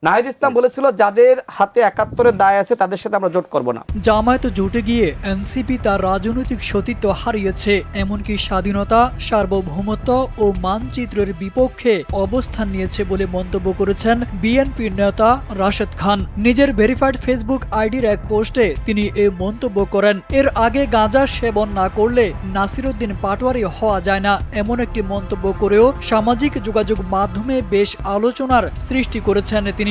নাহিদ ইসলাম বলেছিল যাদের হাতে ৭১-এর দায় আছে তাদের সাথে আমরা জোট করব না। জামায়াত জোটে গিয়ে এনসিপি তার রাজনৈতিক সতীত্ব হারিয়েছে, এমনকি স্বাধীনতা, সার্বভৌমত্ব ও মানচিত্রের বিপক্ষে অবস্থান নিয়েছে বলে মন্তব্য করেছেন বিএনপির নেতা রাশেদ খান। নিজের ভেরিফাইড ফেসবুক আইডির এক পোস্টে তিনি এই মন্তব্য করেন। এর আগে গাঁজা সেবন না করলে নাসিরউদ্দিন পাটোয়ারি হওয়া যায় না, এমন একটি মন্তব্য করেও সামাজিক যোগাযোগ মাধ্যমে বেশ আলোচনার সৃষ্টি করেছেন তিনি।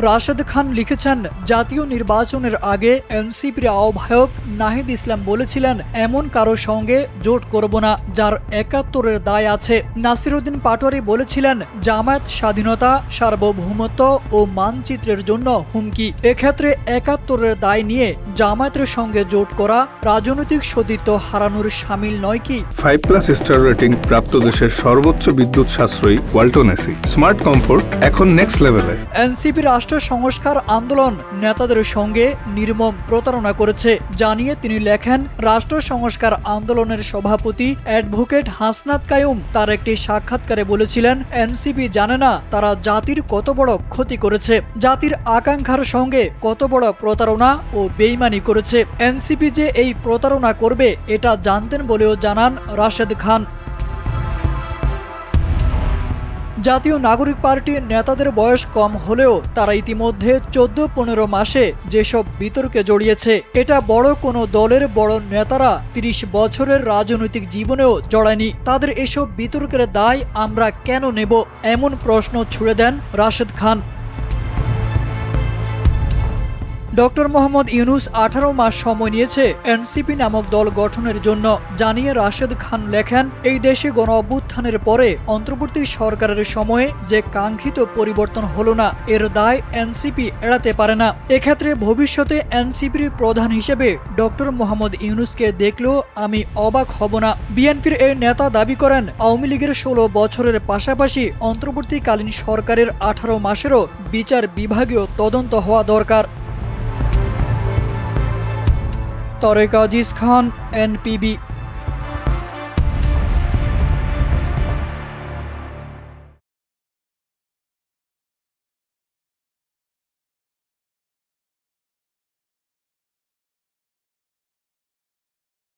রাশেদ খান লিখেছেন, জাতীয় নির্বাচনের আগে এনসিপির আহ্বায়ক নাহিদ ইসলাম বলেছিলেন এমন কারো সঙ্গে জোট করব না যার ৭১-এর দায় আছে। নাসিরউদ্দিন পাটোয়ারি বলেছিলেন জামায়াত স্বাধীনতা, সার্বভৌমত্ব ও মানচিত্রের জন্য হুমকি। এক্ষেত্রে ৭১-এর দায় নিয়ে জামায়াতের সঙ্গে জোট করা রাজনৈতিক সতীত্ব হারানোর শামিল নয় কি? 5+ স্টার রেটিং প্রাপ্ত দেশের সর্বোচ্চ বিদ্যুৎ সাশ্রয়ী ওয়ালটন এসি। স্মার্ট কমফোর্ট এখন নেক্সট লেভেলে। এনসিপি রাষ্ট্র সংস্কার আন্দোলন নেতাদের সঙ্গে নির্মম প্রতারণা করেছে জানিয়ে তিনি লেখেন, রাষ্ট্র সংস্কার আন্দোলনের সভাপতি অ্যাডভোকেট হাসনাত কায়ুম তার একটি সাক্ষাৎকারে বলেছিলেন এনসিপি জানে না তারা জাতির কত বড় ক্ষতি করেছে, জাতির আকাঙ্ক্ষার সঙ্গে কত বড় প্রতারণা ও বেইমানি করেছে। এনসিপি যে এই প্রতারণা করবে এটা জানতেন বলেও জানান রাশেদ খান। জাতীয় নাগরিক পার্টির নেতাদের বয়স কম হলেও তারা ইতিমধ্যে 14-15 মাসে যেসব বিতর্কে জড়িয়েছে, এটা বড় কোনো দলের বড় নেতারা 30 বছরের রাজনৈতিক জীবনেও জড়ায়নি। তাদের এসব বিতর্কের দায় আমরা কেন নেব, এমন প্রশ্ন ছুড়ে দেন রাশেদ খান। ডক্টর মোহাম্মদ ইউনূস 18 মাস সময় নিয়েছে এনসিপি নামক দল গঠনের জন্য জানিয়ে রাশেদ খান লেখেন, এই দেশে গণ অভ্যুত্থানের পরে অন্তর্বর্তী সরকারের সময়ে যে কাঙ্ক্ষিত পরিবর্তন হলো না, এর দায় এনসিপি এড়াতে পারে না। এক্ষেত্রে ভবিষ্যতে এনসিপির প্রধান হিসেবে ডক্টর মোহাম্মদ ইউনূসকে দেখলেও আমি অবাক হব না। বিএনপির এই নেতা দাবি করেন আওয়ামী লীগের 16 বছরের পাশাপাশি অন্তর্বর্তীকালীন সরকারের 18 মাসেরও বিচার বিভাগীয় তদন্ত হওয়া দরকার। তারেক আজিজ খান, এনপিবি।